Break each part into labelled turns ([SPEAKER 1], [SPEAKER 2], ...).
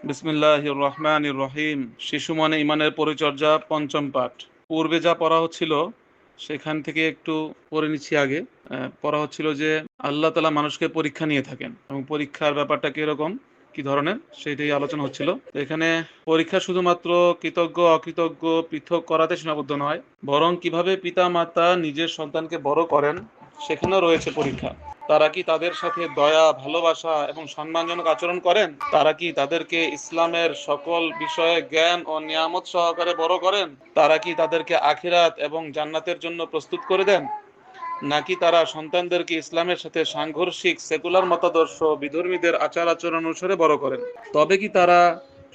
[SPEAKER 1] বিসমিল্লাহির রহমানির রহিম। শিশু মনে ইমানের পরিচর্যা, পঞ্চম পাঠ। পূর্বে যা পড়া হচ্ছিল সেখান থেকে একটু পড়ে নিচ্ছি আগে। পড়া হচ্ছিল যে আল্লাহ তাআলা মানুষকে পরীক্ষা নিয়ে থাকেন এবং পরীক্ষার ব্যাপারটা কিরকম, কি ধরনের, সেটাই আলোচনা হচ্ছিল। তো এখানে পরীক্ষা শুধুমাত্র কৃতজ্ঞ অকৃতজ্ঞ পৃথক করাতে সীমাবদ্ধ নয়, বরং কিভাবে পিতা মাতা নিজের সন্তানকে বড় করেন সেখানেও রয়েছে পরীক্ষা। তারা কি তাদের সাথে দয়া, ভালোবাসা এবং সম্মানজনক আচরণ করেন? তারা কি তাদেরকে ইসলামের সকল বিষয়ে জ্ঞান ও নিয়ামত সহকারে বড় করেন? তারা কি তাদেরকে আখিরাত এবং জান্নাতের জন্য প্রস্তুত করে দেন? নাকি তারা সন্তানদেরকে ইসলামের সাথে সাংঘর্ষিক সেকুলার মতাদর্শ, বিধর্মীদের আচার আচরণ অনুসারে বড় করেন? তবে কি তারা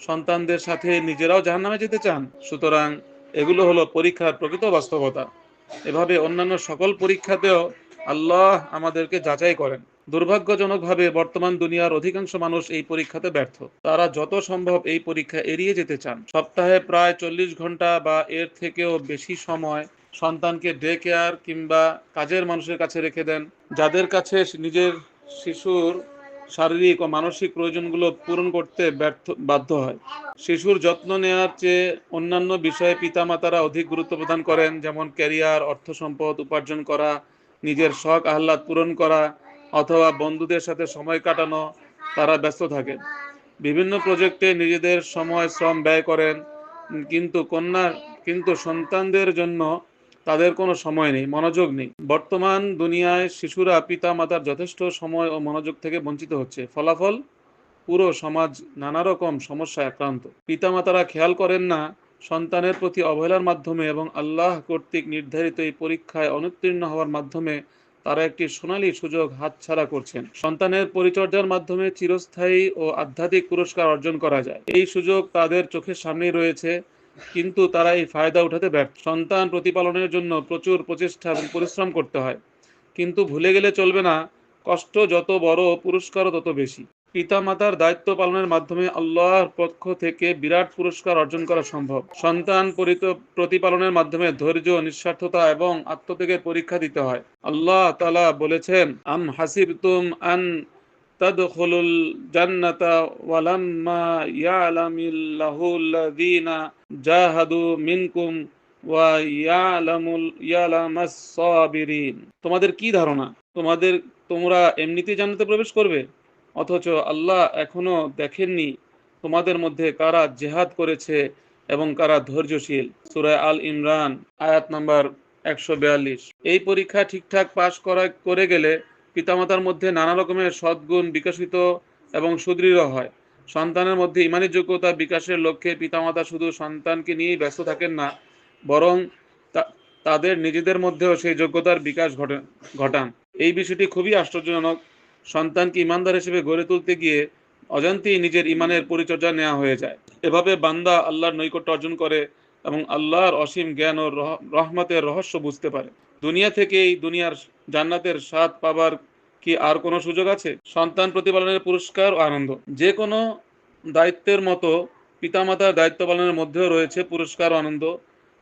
[SPEAKER 1] সন্তানদের সাথে নিজেরাও জাহান্নামে যেতে চান? সুতরাং এগুলো হলো পরীক্ষার প্রকৃত বাস্তবতা। এভাবে অন্যান্য সকল পরীক্ষাতেও আল্লাহ আমাদেরকে যাচাই করেন। দুর্ভাগ্যজনকভাবে বর্তমান দুনিয়ার অধিকাংশ মানুষ এই পরীক্ষাতে ব্যর্থ। তারা যত সম্ভব এই পরীক্ষা এড়িয়ে যেতে চান। সপ্তাহে প্রায় 40 ঘন্টা বা এর থেকেও বেশি সময় সন্তানকে ডে কেয়ার কিংবা কাজের মানুষের কাছে রেখে দেন, যাদের কাছে নিজের শিশুর শারীরিক ও মানসিক প্রয়োজনগুলো পূরণ করতে বাধ্য হয়। শিশুর যত্ন নেওয়ার চেয়ে অন্যান্য বিষয়ে পিতামাতারা অধিক গুরুত্ব প্রদান করেন, যেমন ক্যারিয়ার, অর্থ সম্পদ উপার্জন করা, নিজের শখ আহ্লাদ পূরণ করা অথবা বন্ধুদের সাথে সময় কাটানো। তারা ব্যস্ত থাকেন, বিভিন্ন প্রজেক্টে নিজেদের সময় শ্রম ব্যয় করেন, কিন্তু কিন্তু সন্তানদের জন্য তাদের কোনো সময় নেই, মনোযোগ নেই। বর্তমান দুনিয়ায় শিশুরা পিতা মাতার যথেষ্ট সময় ও মনোযোগ থেকে বঞ্চিত হচ্ছে। ফলাফল, পুরো সমাজ নানা রকম সমস্যায় আক্রান্ত। পিতামাতারা খেয়াল করেন না সন্তানের প্রতি অবহেলার মাধ্যমে এবং আল্লাহ কর্তৃক নির্ধারিত এই পরীক্ষায় অনুত্তীর্ণ হওয়ার মাধ্যমে তারা একটি সোনালী সুযোগ হাতছাড়া করছেন। সন্তানের পরিচর্যার মাধ্যমে চিরস্থায়ী ও আধ্যাত্মিক পুরস্কার অর্জন করা যায়, এই সুযোগ তাদের চোখের সামনেই রয়েছে, কিন্তু তারা এই ফায়দা উঠাতে ব্যর্থ। সন্তান প্রতিপালনের জন্য প্রচুর প্রচেষ্টা এবং পরিশ্রম করতে হয়, কিন্তু ভুলে গেলে চলবে না, কষ্ট যত বড় পুরস্কারও তত বেশি। পিতামাতার দায়িত্ব পালনের মাধ্যমে আল্লাহর পক্ষ থেকে বিরাট পুরস্কার অর্জন করা সম্ভব। সন্তান প্রতিপালনের মাধ্যমে ধৈর্য, নিঃস্বার্থতা এবং আত্মত্যাগের পরীক্ষা দিতে হয়। আল্লাহ তাআলা বলেছেন, আম হাসিবতুম আন তাদখুলুল জান্নাতা ওয়ালাম্মা ইয়ালামিল্লাহুল্লাযীনা জাহাদু মিনকুম ওয়া ইয়ালামাস সাবিরিন। তোমাদের কি ধারণা, তোমরা এমনিতেই জান্নাতে প্রবেশ করবে, অথচ আল্লাহ এখনো দেখেননি তোমাদের মধ্যে কারা জেহাদ করেছে এবং কারা ধৈর্যশীল? সূরা আল ইমরান, আয়াত নাম্বার 142। এই পরীক্ষা ঠিকঠাক পাশ করে গেলে পিতামাতার মধ্যে নানা রকমের সদ্গুণ বিকশিত এবং সুদৃঢ় হয়। সন্তানের মধ্যে ইমানি যোগ্যতা বিকাশের লক্ষ্যে পিতামাতা শুধু সন্তানকে নিয়েই ব্যস্ত থাকেন না, বরং তাদের নিজেদের মধ্যেও সেই যোগ্যতার বিকাশ ঘটান। এই বিষয়টি খুবই আশ্চর্যজনক। সন্তানকে ইমানদার হিসেবে গড়ে তুলতে গিয়ে অজান্তেই নিজের ইমানের পরিচর্যা নেওয়া হয়ে যায়। এভাবে বান্দা আল্লাহর নৈকট্য অর্জন করে এবং আল্লাহর অসীম জ্ঞান ও রহমতের রহস্য বুঝতে পারে। দুনিয়া থেকেই দুনিয়ার জান্নাতের স্বাদ পাবার কি আর কোনো সুযোগ আছে? সন্তান প্রতিপালনের পুরস্কার ও আনন্দ। যে কোনো দায়িত্বের মতো পিতামাতার দায়িত্ব পালনের মধ্যেও রয়েছে পুরস্কার ও আনন্দ।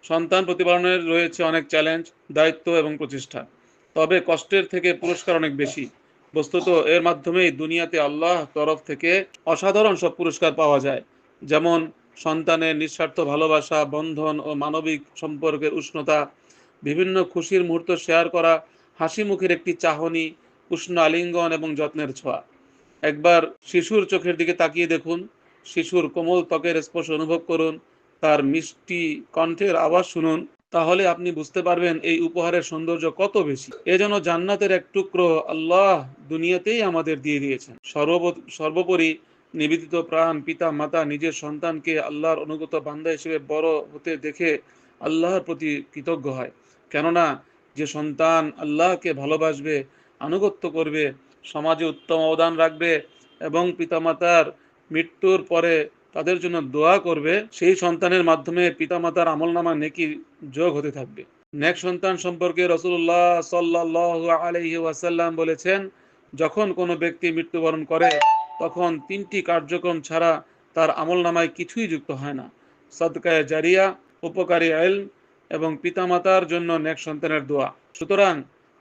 [SPEAKER 1] সন্তান প্রতিপালনের রয়েছে অনেক চ্যালেঞ্জ, দায়িত্ব এবং প্রচেষ্টা, তবে কষ্টের থেকে পুরস্কার অনেক বেশি। বস্তুত এর মাধ্যমেই দুনিয়াতে আল্লাহ তরফ থেকে অসাধারণ সব পুরস্কার পাওয়া যায়, যেমন সন্তানের নিঃস্বার্থ ভালোবাসা, বন্ধন ও মানবিক সম্পর্কের উষ্ণতা, বিভিন্ন খুশির মুহূর্ত শেয়ার করা, হাসি মুখের একটি চাহনি, উষ্ণ আলিঙ্গন এবং যত্নের ছোঁয়া। একবার শিশুর চোখের দিকে তাকিয়ে দেখুন, শিশুর কোমল ত্বকের স্পর্শ অনুভব করুন, তার মিষ্টি কণ্ঠের আওয়াজ শুনুন, তাহলে আপনি বুঝতে পারবেন এই উপহারের সৌন্দর্য কত বেশি। এ যেন জান্নাতের এক টুকরো আল্লাহ দুনিয়াতেই আমাদের দিয়ে দিয়েছেন। সর্বোপরি নিবেদিত প্রাণ পিতা মাতা নিজের সন্তানকে আল্লাহর অনুগত বান্দা হিসেবে বড় হতে দেখে আল্লাহর প্রতি কৃতজ্ঞ হয়। কেননা যে সন্তান আল্লাহকে ভালোবাসবে, আনুগত্য করবে, সমাজে উত্তম অবদান রাখবে এবং পিতামাতার মৃত্যুর পরে তাদের জন্য দোয়া করবে, সেই সন্তানের মাধ্যমে পিতামাতার আমলনামা নেকি যোগ হতে থাকবে। নেক সন্তান সম্পর্কে রাসূলুল্লাহ সাল্লাল্লাহু আলাইহি ওয়াসাল্লাম বলেছেন, যখন কোনো ব্যক্তি মৃত্যুবরণ করে তখন 3টি কার্যক্রম ছাড়া তার আমলনামায় কিছুই যুক্ত হয় না: সাদকায়ে জারিয়া, উপকারী ইলম এবং পিতামাতার জন্য নেক সন্তানের দোয়া। সুতরাং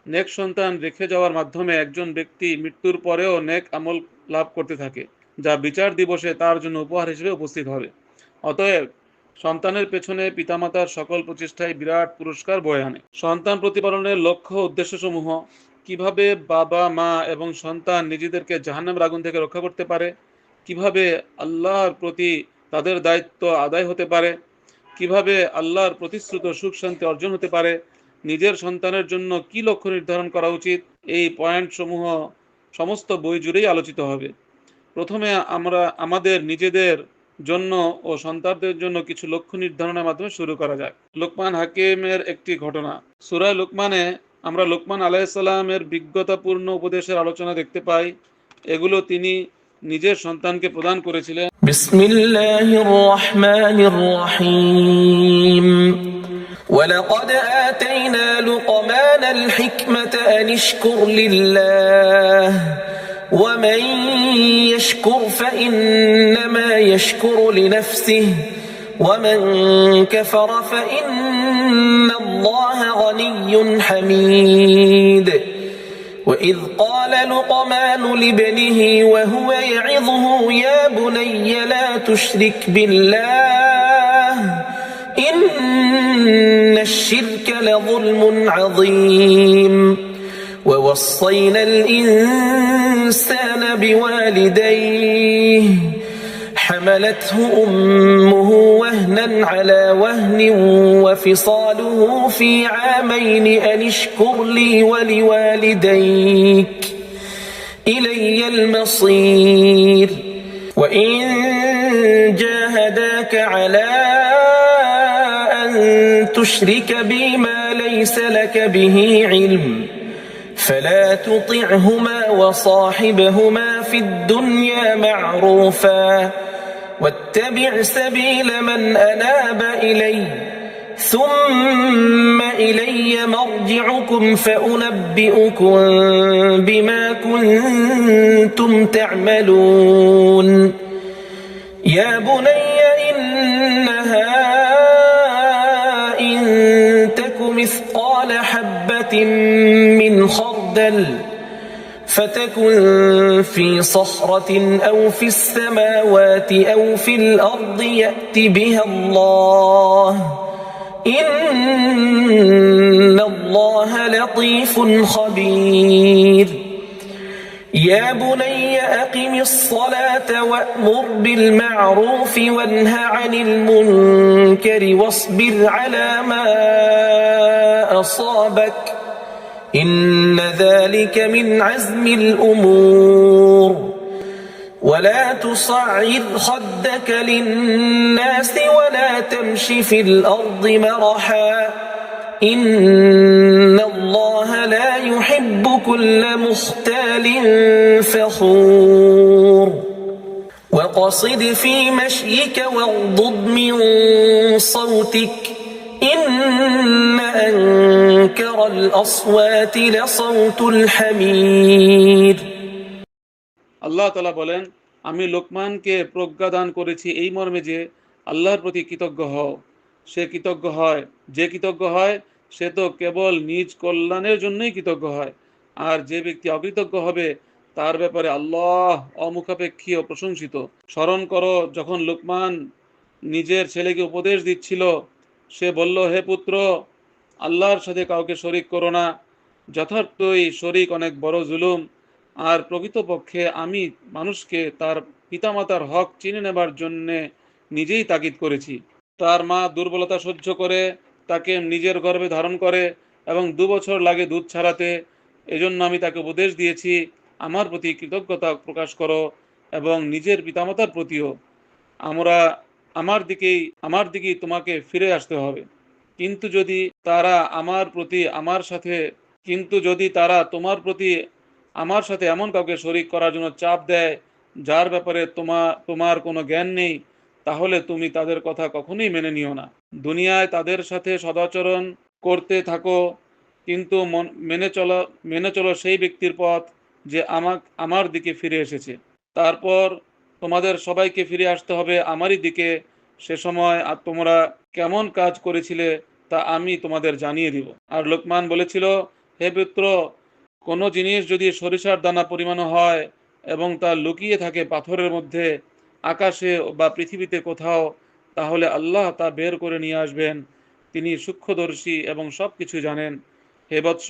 [SPEAKER 1] নেক সন্তান রেখে যাওয়ার মাধ্যমে একজন ব্যক্তি মৃত্যুর পরেও নেক আমল লাভ করতে থাকে। যা বিচার দিবসে তার জন্য উপহার হিসেবে উপস্থিত হবে। অতএব সন্তানের পেছনে পিতামাতার সকল প্রচেষ্টায় বিরাট পুরস্কার বয়ে আনে। সন্তান প্রতিপালনের লক্ষ্য উদ্দেশ্যসমূহ: কিভাবে বাবা মা এবং সন্তান নিজেদেরকে জাহান্নামের আগুন থেকে রক্ষা করতে পারে, কিভাবে আল্লাহর প্রতি তাদের দায়িত্ব আদায় হতে পারে, কিভাবে আল্লাহর প্রতিশ্রুত সুখ শান্তি অর্জন হতে পারে, নিজের সন্তানের জন্য কি লক্ষ্য নির্ধারণ করা উচিত, এই পয়েন্টসমূহ সমস্ত বই জুড়েই আলোচিত হবে। প্রথমে আমরা আমাদের নিজেদের জন্য ও সন্তানদের জন্য কিছু লক্ষ্য নির্ধারণের মাধ্যমে শুরু করা যায়। লোকমান হাকিমের একটি ঘটনা। সূরা লোকমানে আমরা লোকমান আলাইহিস সালামের বিজ্ঞতাপূর্ণ উপদেশের আলোচনা দেখতে পাই। এগুলো তিনি নিজের সন্তানকে প্রদান করেছিলেন।
[SPEAKER 2] বিসমিল্লাহির রহমানির রহিম। ولقد آتينا لقمان الحكمة أن اشكر لله ومن يشكر فإنما يشكر لنفسه ومن كفر فإن الله غني حميد وإذ قال لقمان لابنه وهو يعظه يا بني لا تشرك بالله إن الشرك لظلم عظيم ووصينا الإنسان بوالديه حملته أمه وهنا على وهن وفصاله في عامين أن اشكر لي ولوالديك إلي المصير وإن جاهداك على أن تشرك بي ما ليس لك به علم فلا تطعهما وصاحبهما في الدنيا معروفا واتبع سبيل من أناب إلي ثم إلي مرجعكم فأنبئكم بما كنتم تعملون يا بني إنها إن تك مثقال حبة من خردل فتكن في صخرة أو في السماوات أو في الأرض يأت بها الله إن الله لطيف خبير يا بني أقم الصلاة وأمر بالمعروف وانه عن المنكر واصبر على ما أصابك إن ذلك من عزم الأمور ولا تصعد خدك للناس ولا تمش في الأرض مرحا إن الله لا يحب كل مختال فخور وقصد في مشيك واغضض من صوتك إن أنكر الأصوات لصوت الحمير
[SPEAKER 1] আল্লাহ তাআলা বলেন, আমি লোকমানকে প্রজ্ঞা দান করেছি এই মর্মে যে আল্লাহর প্রতি কৃতজ্ঞ হও। সে কৃতজ্ঞ হয়, যে কৃতজ্ঞ হয় সে তো কেবল নিজ কল্যাণের জন্যই কৃতজ্ঞ হয়, আর যে ব্যক্তি অকৃতজ্ঞ হবে তার ব্যাপারে আল্লাহ অমুখাপেক্ষী ও প্রশংসিত। স্মরণ করো যখন লোকমান নিজের ছেলেকে উপদেশ দিচ্ছিল, সে বলল, হে পুত্র, আল্লাহর সাথে কাউকে শরিক করো না। যথার্থই শরিক অনেক বড় জুলুম, আর প্রকৃতপক্ষে আমি মানুষকে তার পিতামাতার হক চিনে নেবার জন্যে নিজেই তাগিদ করেছি। তার মা দুর্বলতা সহ্য করে তাকে নিজের গর্ভে ধারণ করে এবং 2 বছর লাগে দুধ ছাড়াতে। এজন্য আমি তাকে উপদেশ দিয়েছি, আমার প্রতি কৃতজ্ঞতা প্রকাশ করো এবং নিজের পিতামাতার প্রতিও। আমার দিকেই তোমাকে ফিরে আসতে হবে। কিন্তু যদি তারা তোমার প্রতি আমার সাথে এমন কাউকে শরিক করার জন্য চাপ দেয় যার ব্যাপারে তোমার কোনো জ্ঞান নেই, তাহলে তুমি তাদের কথা কখনোই মেনে নিও না। দুনিয়ায় তাদের সাথে সদাচরণ করতে থাকো, কিন্তু মেনে চলো সেই ব্যক্তির পথ যে আমার দিকে ফিরে এসেছে। তারপর তোমাদের সবাইকে ফিরে আসতে হবে আমারই দিকে। সে সময় আর তোমরা কেমন কাজ করেছিলে তা আমি তোমাদের জানিয়ে দিব। আর লোকমান বলেছিল, হে পুত্র, কোনো জিনিস যদি সরিষার দানা পরিমাণ হয় এবং তা লুকিয়ে থাকে পাথরের মধ্যে, আকাশে বা পৃথিবীতে কোথাও, তাহলে আল্লাহ তা বের করে নিয়ে আসবেন। তিনি সূক্ষ্মদর্শী এবং সব কিছু জানেন। হে বৎস,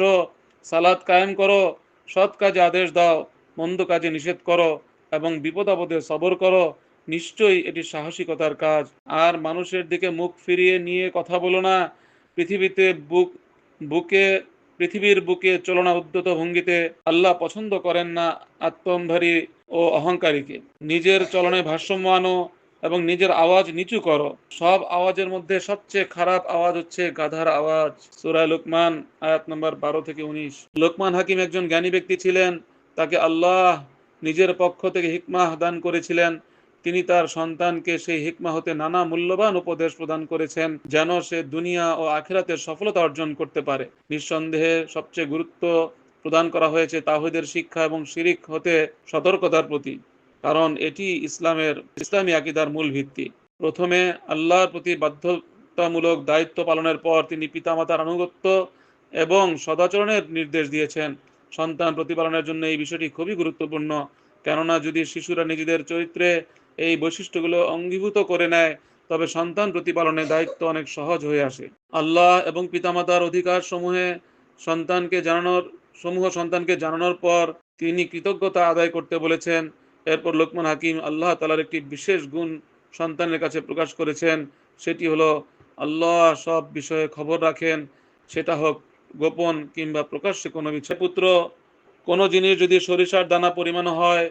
[SPEAKER 1] সালাত কায়েম করো, সৎ কাজে আদেশ দাও, মন্দ কাজে নিষেধ করো এবং বিপদ আপদে সবর করো। নিশ্চয়ই এটি সাহসিকতার কাজ। আর মানুষের দিকে মুখ ফিরিয়ে নিয়ে কথা বলো না। পৃথিবীতে বুকে পৃথিবীর বুকে চলনা উদ্যত ভঙ্গিতে। আল্লাহ পছন্দ করেন না আত্মম্ভারী ও অহংকারীকে। নিজের চলনে ভারসাম্য আনো এবং নিজের আওয়াজ নিচু করো। সব আওয়াজের মধ্যে সবচেয়ে খারাপ আওয়াজ হচ্ছে গাধার আওয়াজ। সূরা লোকমান আয়াত নম্বর 12 থেকে 19। লোকমান হাকিম একজন জ্ঞানী ব্যক্তি ছিলেন। তাকে আল্লাহ নিজের পক্ষ থেকে হিকমাহ দান করেছিলেন। তিনি তার সন্তানকে সেই হিকমা হতে নানা মূল্যবান উপদেশ প্রদান করেছেন, যেন সে দুনিয়া ও আখিরাতের সফলতা অর্জন করতে পারে। নিঃসন্দেহে সবচেয়ে গুরুত্ব প্রদান করা হয়েছে তাওহীদের শিক্ষা এবং শিরিক হতে সতর্কতার প্রতি, কারণ এটি ইসলামী আকীদার মূল ভিত্তি। প্রথমে আল্লাহর প্রতি বাধ্যতামূলক দায়িত্ব পালনের পর তিনি পিতামাতার আনুগত্য এবং সদাচরণের নির্দেশ দিয়েছেন। সন্তান প্রতিপালনের জন্য এই বিষয়টি খুবই গুরুত্বপূর্ণ, কেননা যদি শিশুরা নিজেদের চরিত্রে এই বৈশিষ্ট্যগুলো অঙ্গীভূত করে নেয়, তবে সন্তান প্রতিপালনের দায়িত্ব অনেক সহজ হয়ে আসে। আল্লাহ এবং পিতামাতার অধিকার সন্তানকে জানানোর পর তিনি কৃতজ্ঞতা আদায় করতে বলেছেন। এরপর লোকমান হাকিম আল্লাহ তাআলার একটি বিশেষ গুণ সন্তানের কাছে প্রকাশ করেছেন। সেটি হলো আল্লাহ সব বিষয়ে খবর রাখেন, সেটা হোক গোপন কিংবা প্রকাশ্যে কোনো বিষয়। পুত্র, কোনো জিনিস যদি সরিষার দানা পরিমাণ হয়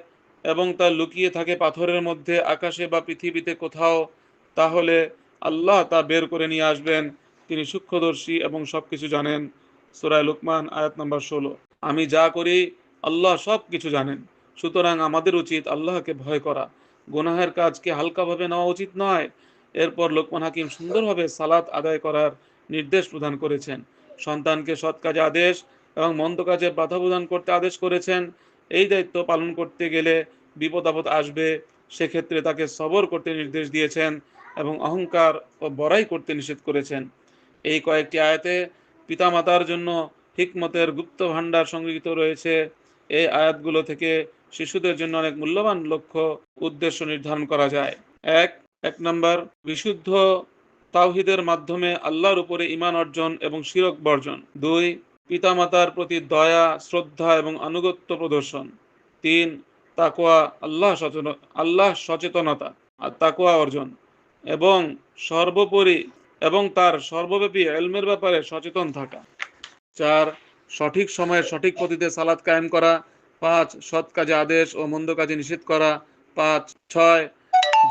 [SPEAKER 1] এবং তা লুকিয়ে থাকে পাথরের মধ্যে, আকাশে বা পৃথিবীতে কোথাও, তাহলে আল্লাহ তা বের করে নিয়ে আসবেন। তিনি সূক্ষ্মদর্শী এবং সবকিছু জানেন। সূরা লোকমান আয়াত নম্বর 16। আমি যা করি আল্লাহ সব কিছু জানেন। সুতরাং আমাদের উচিত আল্লাহকে ভয় করা, গুনাহের কাজকে হালকাভাবে নেওয়া উচিত নয়। এরপর লোকমান হাকিম সুন্দরভাবে সালাত আদায় করার নির্দেশ প্রদান করেছেন। সন্তানকে সৎ কাজে আদেশ এবং মন্দ কাজে বাধা প্রদান করতে আদেশ করেছেন। এই দায়িত্ব পালন করতে গেলে বিপদ আপদ আসবে, সেক্ষেত্রে তাকে সবর করতে নির্দেশ দিয়েছেন এবং অহংকার ও বড়াই করতে নিষেধ করেছেন। এই কয়েকটি আয়াতে পিতামাতার জন্য হিকমতের গুপ্ত ভাণ্ডার সংগৃহীত রয়েছে। এই আয়াতগুলো থেকে শিশুদের জন্য অনেক মূল্যবান লক্ষ্য উদ্দেশ্য নির্ধারণ করা যায়। এক নম্বর, বিশুদ্ধ তাওহীদের মাধ্যমে আল্লাহর উপরে ঈমান অর্জন এবং শিরক বর্জন। 2, পিতামাতার প্রতি দয়া, শ্রদ্ধা এবং আনুগত্য প্রদর্শন। 3, তাকওয়া, আল্লাহ সচেতনতা আর তাকওয়া অর্জন এবং তার সর্বব্যাপী ইলমের ব্যাপারে সচেতন থাকা। 4, সঠিক সময়ে সঠিক পদ্ধতিতে সালাত কায়েম করা। 5, সৎ কাজে আদেশ ও মন্দ কাজে নিষেধ করা। 6,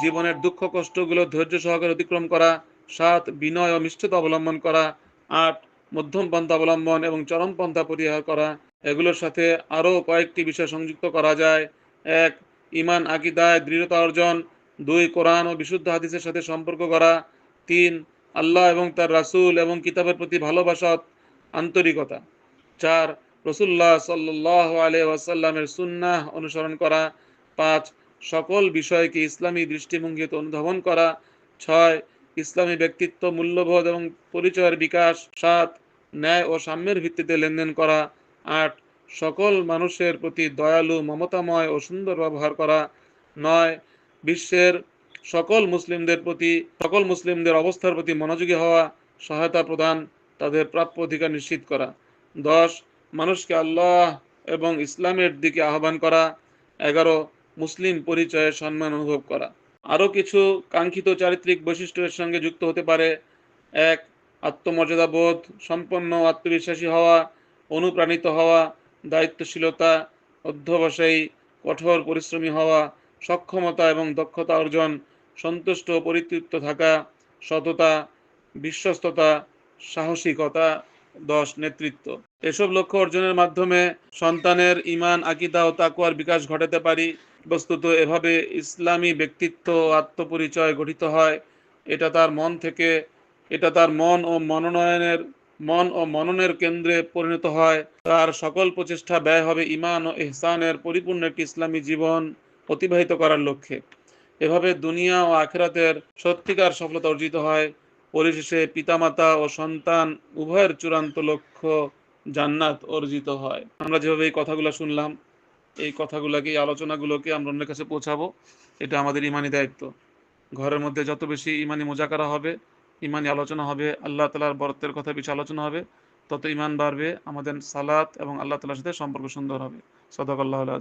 [SPEAKER 1] জীবনের দুঃখ কষ্টগুলো ধৈর্য সহকারে অতিক্রম করা। 7, বিনয় ও মিষ্টতা অবলম্বন করা। 8, মধ্যম পন্থা অবলম্বন এবং চরম পন্থা পরিহার করা। এগুলোর সাথে আরও কয়েকটি বিষয় সংযুক্ত করা যায়। 1, ঈমান আকীদায় দৃঢ়তা অর্জন। 2, কোরআন ও বিশুদ্ধ হাদিসের সাথে সম্পর্ক করা। 3, আল্লাহ এবং তার রাসূল এবং কিতাবের প্রতি ভালোবাসা, আন্তরিকতা। 4, রাসূলুল্লাহ সাল্লাল্লাহু আলাইহি ওয়াসাল্লামের সুন্নাহ অনুসরণ করা। 5, সকল বিষয়কে ইসলামী দৃষ্টিভঙ্গিতে অনুধাবন করা। 6, ইসলামী ব্যক্তিত্ব, মূল্যবোধ এবং পরিচয়ের বিকাশ। 7, ন্যায় ও সাম্যের ভিত্তিতে লেনদেন করা। 8, সকল মানুষের প্রতি দয়ালু, মমতাময় ও সুন্দর ব্যবহার করা। 9, বিশ্বের সকল মুসলিমদের অবস্থার প্রতি মনোযোগী হওয়া, সহায়তা প্রদান, তাদের প্রাপ্য অধিকার নিশ্চিত করা। 10, মানুষকে আল্লাহ এবং ইসলামের দিকে আহ্বান করা। 11, মুসলিম পরিচয়ে সম্মান অনুভব করা। আরও কিছু কাঙ্ক্ষিত চারিত্রিক বৈশিষ্ট্য এর সঙ্গে যুক্ত হতে পারে। 1, আত্মমর্যাদাবোধ সম্পন্ন, আত্মবিশ্বাসী হওয়া, অনুপ্রাণিত হওয়া, দায়িত্বশীলতা, অধ্যবসায়ী, কঠোর পরিশ্রমী হওয়া, সক্ষমতা এবং দক্ষতা অর্জন, সন্তুষ্ট ও পরিতৃপ্ত থাকা, সততা, বিশ্বস্ততা, সাহসিকতা। 10, নেতৃত্ব। এসব লক্ষ্য অর্জনের মাধ্যমে সন্তানের ঈমান, আকীদা ও তাকওয়ার বিকাশ ঘটাতে পারি। বস্তুত এভাবে ইসলামী ব্যক্তিত্ব ও আত্মপরিচয় গঠিত হয়। এটা তার মন ও মননের কেন্দ্রে পরিণত হয়। তার সকল প্রচেষ্টা ব্যয় হবে ঈমান ও ইহসানের পরিপূর্ণ একটি ইসলামী জীবন অতিবাহিত করার লক্ষ্যে। এভাবে দুনিয়া ও আখিরাতের সত্যিকার সফলতা অর্জিত হয়। পরিশেষে পিতামাতা ও সন্তান উভয়ের চূড়ান্ত লক্ষ্য জান্নাত অর্জিত হয়। আমরা যেভাবে এই কথাগুলো শুনলাম, এই কথাগুলোকে, এই আলোচনাগুলোকে আমরা অন্যের কাছে পৌঁছাবো। এটা আমাদের ইমানি দায়িত্ব। ঘরের মধ্যে যত বেশি ইমানি মোজাকারা হবে, ইমানি আলোচনা হবে, আল্লাহ তাআলার বরত্বের কথা বেশি আলোচনা হবে, তত ইমান বাড়বে, আমাদের সালাত এবং আল্লাহ তাআলার সাথে সম্পর্ক সুন্দর হবে। সাদাকাল্লাহুল আযীম।